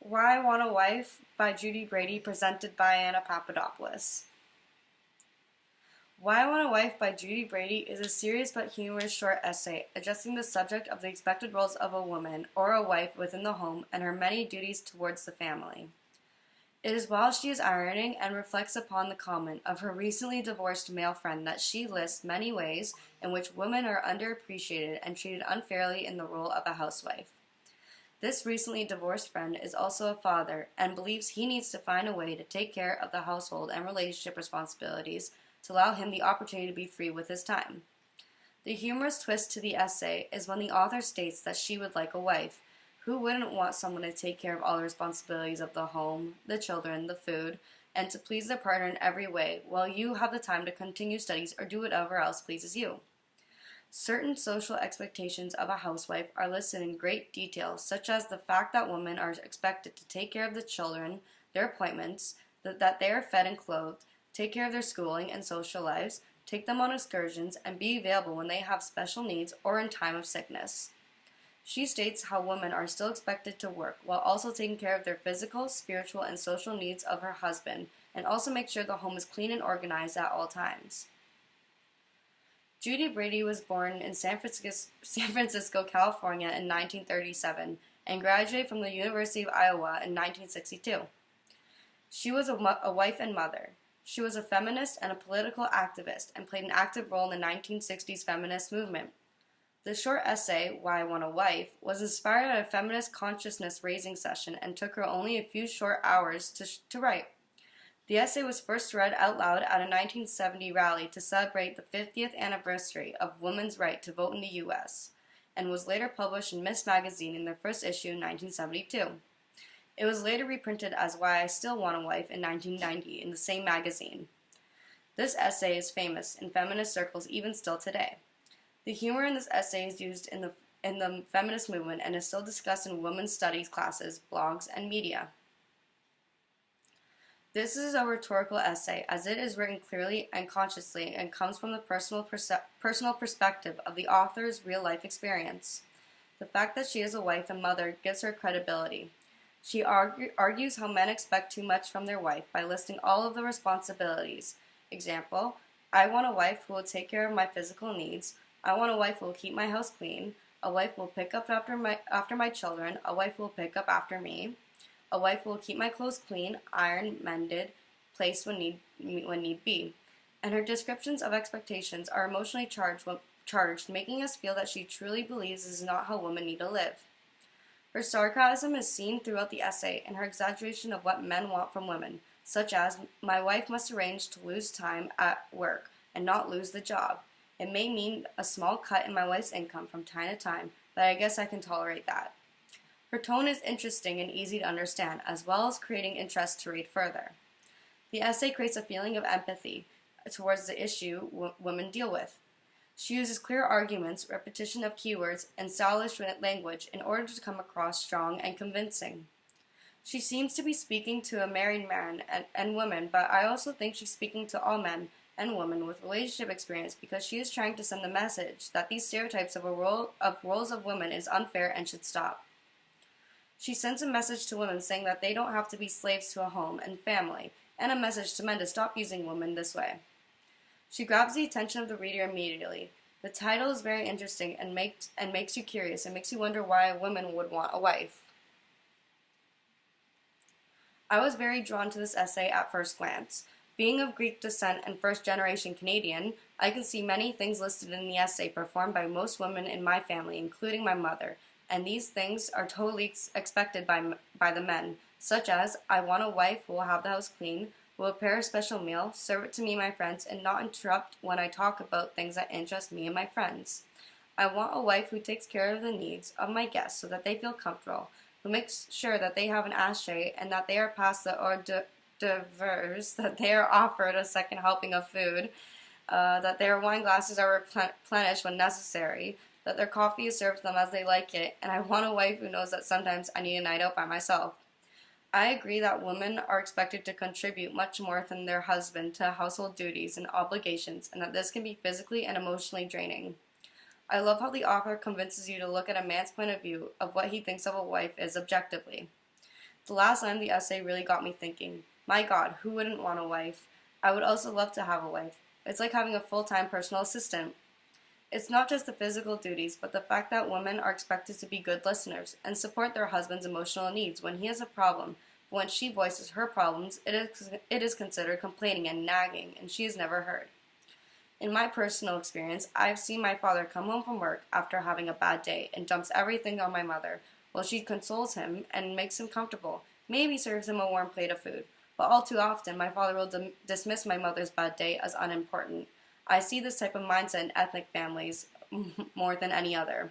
Why I Want a Wife by Judy Brady, presented by Anna Papadopoulos. Why I Want a Wife by Judy Brady is a serious but humorous short essay addressing the subject of the expected roles of a woman or a wife within the home and her many duties towards the family. It is while she is ironing and reflects upon the comment of her recently divorced male friend that she lists many ways in which women are underappreciated and treated unfairly in the role of a housewife. This recently divorced friend is also a father and believes he needs to find a way to take care of the household and relationship responsibilities to allow him the opportunity to be free with his time. The humorous twist to the essay is when the author states that she would like a wife. Who wouldn't want someone to take care of all the responsibilities of the home, the children, the food, and to please their partner in every way while you have the time to continue studies or do whatever else pleases you? Certain social expectations of a housewife are listed in great detail, such as the fact that women are expected to take care of the children, their appointments, that they are fed and clothed, take care of their schooling and social lives, take them on excursions, and be available when they have special needs or in time of sickness. She states how women are still expected to work while also taking care of their physical, spiritual, and social needs of her husband, and also make sure the home is clean and organized at all times. Judy Brady was born in San Francisco, California in 1937 and graduated from the University of Iowa in 1962. She was a wife and mother. She was a feminist and a political activist and played an active role in the 1960s feminist movement. The short essay, Why I Want a Wife, was inspired at a feminist consciousness raising session and took her only a few short hours to write. The essay was first read out loud at a 1970 rally to celebrate the 50th anniversary of women's right to vote in the U.S., and was later published in Miss Magazine in their first issue in 1972. It was later reprinted as Why I Still Want a Wife in 1990 in the same magazine. This essay is famous in feminist circles even still today. The humor in this essay is used in the feminist movement and is still discussed in women's studies classes, blogs, and media. This is a rhetorical essay, as it is written clearly and consciously and comes from the personal perspective of the author's real-life experience. The fact that she is a wife and mother gives her credibility. She argues how men expect too much from their wife by listing all of the responsibilities. Example, I want a wife who will take care of my physical needs. I want a wife who will keep my house clean. A wife will pick up after my children. A wife will pick up after me. A wife will keep my clothes clean, ironed, mended, placed when need be. And her descriptions of expectations are emotionally charged, making us feel that she truly believes this is not how women need to live. Her sarcasm is seen throughout the essay and her exaggeration of what men want from women, such as, my wife must arrange to lose time at work and not lose the job. It may mean a small cut in my wife's income from time to time, but I guess I can tolerate that. Her tone is interesting and easy to understand, as well as creating interest to read further. The essay creates a feeling of empathy towards the issue women deal with. She uses clear arguments, repetition of keywords, and stylish language in order to come across strong and convincing. She seems to be speaking to a married man and women, but I also think she's speaking to all men and women with relationship experience because she is trying to send the message that these stereotypes of roles of women is unfair and should stop. She sends a message to women saying that they don't have to be slaves to a home and family, and a message to men to stop using women this way. She grabs the attention of the reader immediately. The title is very interesting and makes you curious and makes you wonder why a woman would want a wife. I was very drawn to this essay at first glance. Being of Greek descent and first-generation Canadian, I can see many things listed in the essay performed by most women in my family, including my mother, and these things are totally expected by the men, such as, I want a wife who will have the house clean, who will prepare a special meal, serve it to me and my friends, and not interrupt when I talk about things that interest me and my friends. I want a wife who takes care of the needs of my guests so that they feel comfortable, who makes sure that they have an ashtray and that they are past the hors d'oeuvres, that they are offered a second helping of food, that their wine glasses are replenished when necessary, that their coffee is served to them as they like it, and I want a wife who knows that sometimes I need a night out by myself. I agree that women are expected to contribute much more than their husband to household duties and obligations, and that this can be physically and emotionally draining. I love how the author convinces you to look at a man's point of view of what he thinks of a wife is objectively. The last line of the essay really got me thinking. My God, who wouldn't want a wife? I would also love to have a wife. It's like having a full-time personal assistant. It's not just the physical duties, but the fact that women are expected to be good listeners and support their husband's emotional needs when he has a problem. But when she voices her problems, it is considered complaining and nagging, and she is never heard. In my personal experience, I've seen my father come home from work after having a bad day and dumps everything on my mother, while she consoles him and makes him comfortable, maybe serves him a warm plate of food. But all too often, my father will dismiss my mother's bad day as unimportant. I see this type of mindset in ethnic families more than any other.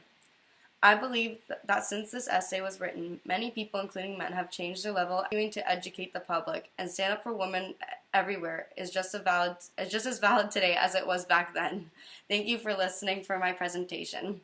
I believe that since this essay was written, many people, including men, have changed their level. Continuing to educate the public and stand up for women everywhere is just as valid today as it was back then. Thank you for listening for my presentation.